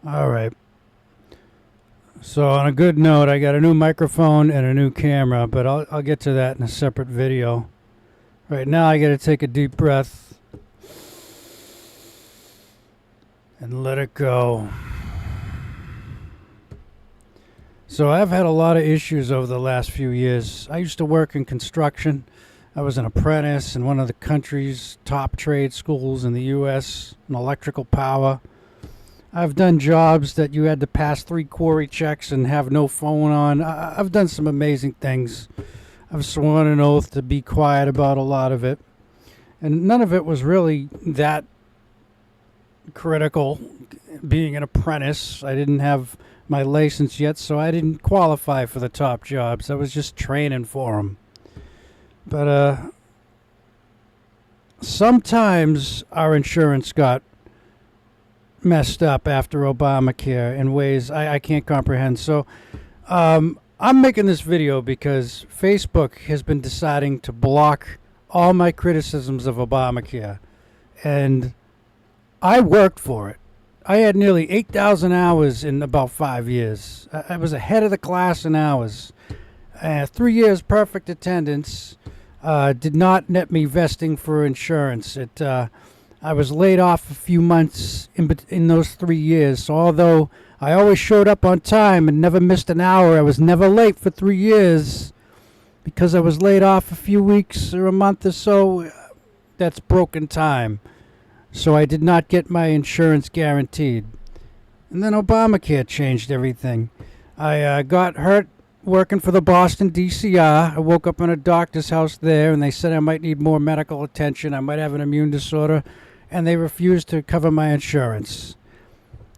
All right. So on a good note, I got a new microphone and a new camera, but I'll get to that in a separate video. Right now, I got to take a deep breath and let it go. So I've had a lot of issues over the last few years. I used to work in construction. I was an apprentice in one of the country's top trade schools in the U.S. in electrical power. I've done jobs that you had to pass 3 quarry checks and have no phone on. I've done some amazing things. I've sworn an oath to be quiet about a lot of it. And none of it was really that critical. Being an apprentice, I didn't have my license yet, so I didn't qualify for the top jobs. I was just training for them. But sometimes our insurance got messed up after Obamacare in ways I can't comprehend. So I'm making this video because Facebook has been deciding to block all my criticisms of Obamacare. And I worked for it. I had nearly 8,000 hours in about 5 years. I was ahead of the class in hours. 3 years perfect attendance. Did not net me vesting for insurance. I was laid off a few months in those 3 years. So although I always showed up on time and never missed an hour, I was never late for 3 years because I was laid off a few weeks or a month or so. That's broken time. So I did not get my insurance guaranteed. And then Obamacare changed everything. I got hurt working for the Boston DCR. I woke up in a doctor's house there, and they said I might need more medical attention. I might have an immune disorder, and they refused to cover my insurance.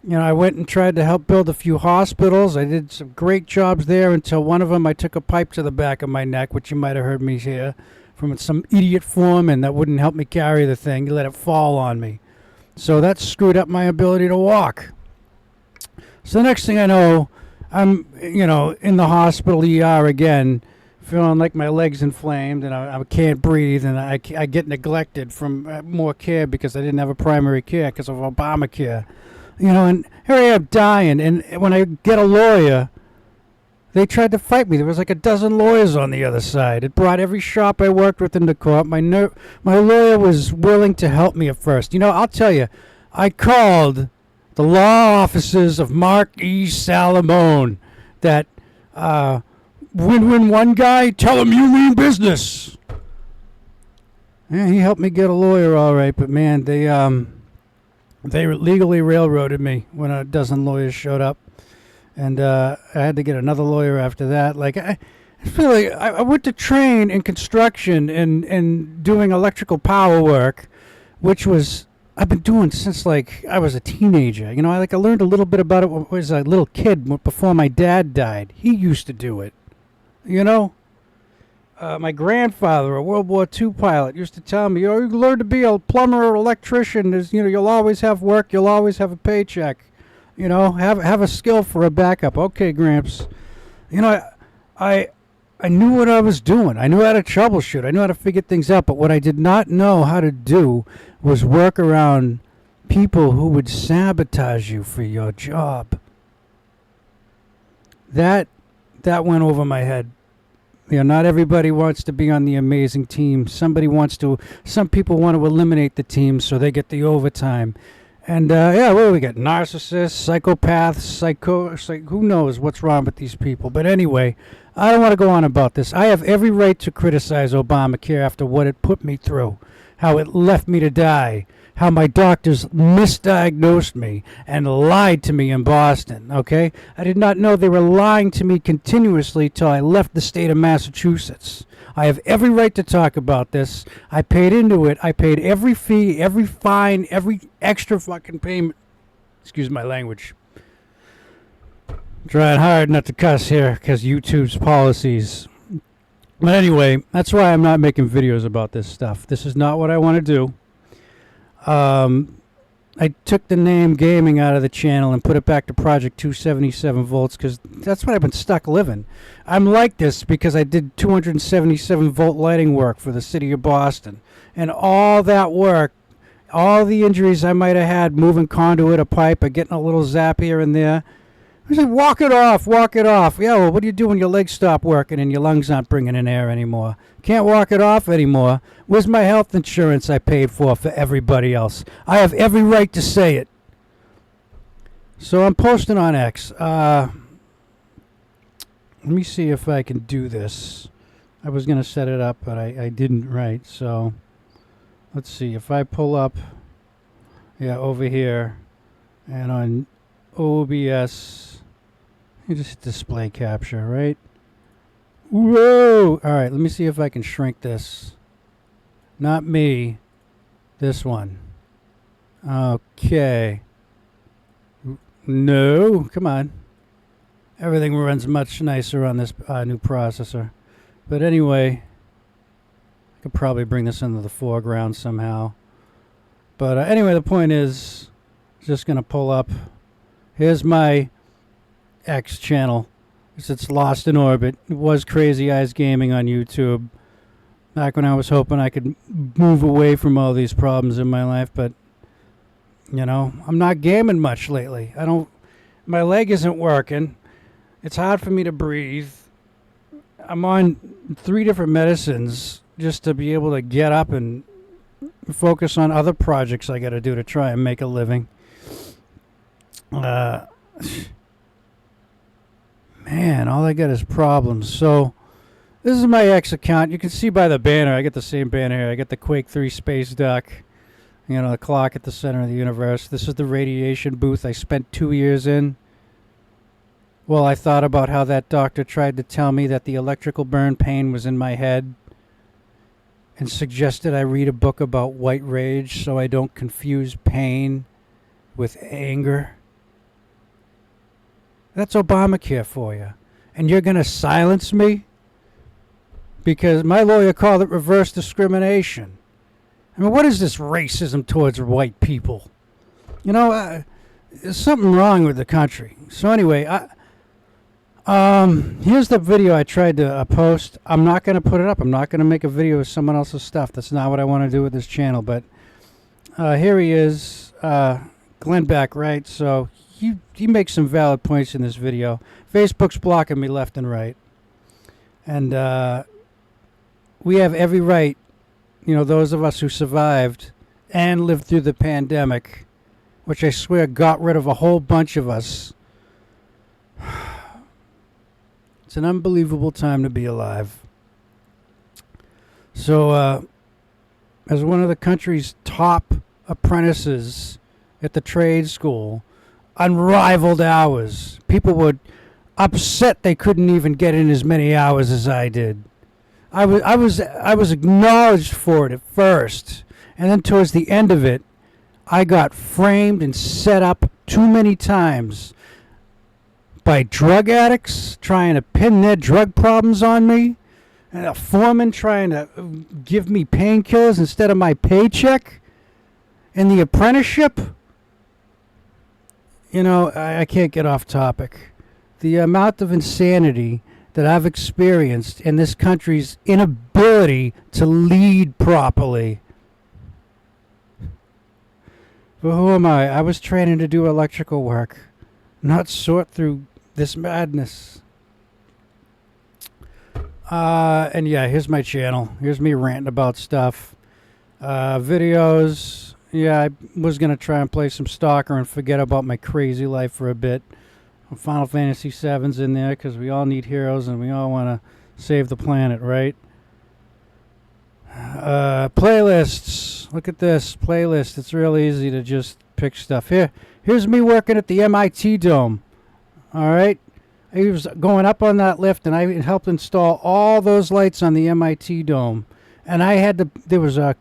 You know, I went and tried to help build a few hospitals. I did some great jobs there until one of them I took a pipe to the back of my neck, which you might have heard me hear, from some idiot foreman that wouldn't help me carry the thing. He let it fall on me. So that screwed up my ability to walk. So the next thing I know, I'm, in the hospital ER again, feeling like my leg's inflamed and I can't breathe, and I get neglected from more care because I didn't have a primary care because of Obamacare. And here I am dying, and when I get a lawyer, they tried to fight me. There was like a dozen lawyers on the other side. It brought every shop I worked with into court. My lawyer was willing to help me at first. I'll tell you, I called the law offices of Mark E. Salamone. That win-win one guy, tell him you mean business. Yeah, he helped me get a lawyer, all right. But man, they legally railroaded me when a dozen lawyers showed up. And I had to get another lawyer after that. Like, I feel like I went to train in construction and doing electrical power work, which I've been doing since like I was a teenager. I learned a little bit about it when I was a little kid before my dad died. He used to do it. My grandfather, a World War II pilot, used to tell me, you learn to be a plumber or electrician. You'll always have work. You'll always have a paycheck. Have a skill for a backup. Okay, Gramps. I knew what I was doing. I knew how to troubleshoot. I knew how to figure things out. But what I did not know how to do was work around people who would sabotage you for your job. That went over my head. Not everybody wants to be on the amazing team. Some people want to eliminate the team so they get the overtime. And, what do we got? Narcissists, psychopaths, who knows what's wrong with these people. But anyway, I don't want to go on about this. I have every right to criticize Obamacare after what it put me through, how it left me to die, how my doctors misdiagnosed me and lied to me in Boston, okay? I did not know they were lying to me continuously till I left the state of Massachusetts. I have every right to talk about this. I paid into it. I paid every fee, every fine, every extra fucking payment. Excuse my language. I'm trying hard not to cuss here because YouTube's policies. But anyway, that's why I'm not making videos about this stuff. This is not what I want to do. I took the name gaming out of the channel and put it back to Project 277 volts because that's what I've been stuck living. I'm like this because I did 277 volt lighting work for the city of Boston. And all that work all the injuries I might have had moving conduit or pipe or getting a little zap here and there. I said, walk it off, walk it off. Yeah, well, what do you do when your legs stop working and your lungs aren't bringing in air anymore? Can't walk it off anymore. Where's my health insurance I paid for everybody else? I have every right to say it. So I'm posting on X. Let me see if I can do this. I was going to set it up, but I didn't, right? So let's see. If I pull up, yeah, over here, and on OBS, you just hit display capture, right? Whoa! All right, let me see if I can shrink this. Not me. This one. Okay. No, come on. Everything runs much nicer on this new processor. But anyway, I could probably bring this into the foreground somehow. But anyway, the point is, just going to pull up. Here's my X channel. It's lost in orbit. It was Crazy Eyes Gaming on YouTube. Back when I was hoping I could move away from all these problems in my life, but you know, I'm not gaming much lately. My leg isn't working. It's hard for me to breathe. I'm on 3 different medicines just to be able to get up and focus on other projects I got to do to try and make a living. Man, all I got is problems. So this is my X account. You can see by the banner. I got the same banner here. I got the Quake 3 Space Duck. You know, the clock at the center of the universe. This is the radiation booth I spent 2 years in. Well, I thought about how that doctor tried to tell me that the electrical burn pain was in my head and suggested I read a book about white rage so I don't confuse pain with anger. That's Obamacare for you. And you're going to silence me? Because my lawyer called it reverse discrimination. I mean, what is this racism towards white people? You know, there's something wrong with the country. So anyway, here's the video I tried to post. I'm not going to put it up. I'm not going to make a video of someone else's stuff. That's not what I want to do with this channel. But here he is, Glenn Beck, right? So he makes some valid points in this video. Facebook's blocking me left and right. And we have every right, you know, those of us who survived and lived through the pandemic, which I swear got rid of a whole bunch of us. It's an unbelievable time to be alive. So, as one of the country's top apprentices at the trade school, unrivaled hours. People were upset they couldn't even get in as many hours as I did. I was acknowledged for it at first, and then towards the end of it, I got framed and set up too many times by drug addicts trying to pin their drug problems on me, and a foreman trying to give me painkillers instead of my paycheck, and the apprenticeship. You know, I can't get off topic. The amount of insanity that I've experienced in this country's inability to lead properly. But who am I? I was training to do electrical work, not sort through this madness. And yeah, here's my channel. Here's me ranting about stuff. Videos. Yeah, I was going to try and play some Stalker and forget about my crazy life for a bit. Final Fantasy VII's in there because we all need heroes and we all want to save the planet, right? Playlists. Look at this playlist. It's real easy to just pick stuff. Here's me working at the MIT Dome. All right? I was going up on that lift and I helped install all those lights on the MIT Dome. And there was a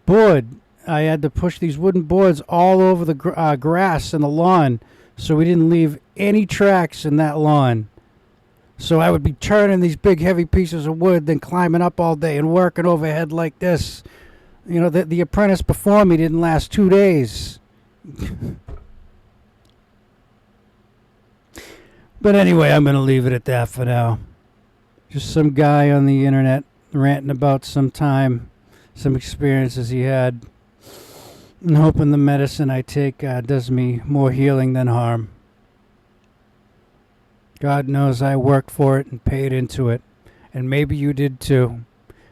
board. I had to push these wooden boards all over the grass and the lawn so we didn't leave any tracks in that lawn. So I would be turning these big heavy pieces of wood, then climbing up all day and working overhead like this. You know, the apprentice before me didn't last 2 days. But anyway, I'm going to leave it at that for now. Just some guy on the internet ranting about some experiences he had. and hoping the medicine I take does me more healing than harm. God knows I worked for it and paid into it, and maybe you did too.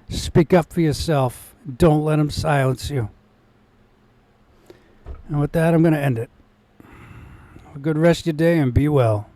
Speak up for yourself. Don't let them silence you. And with that, I'm going to end it. Have a good rest of your day and be well.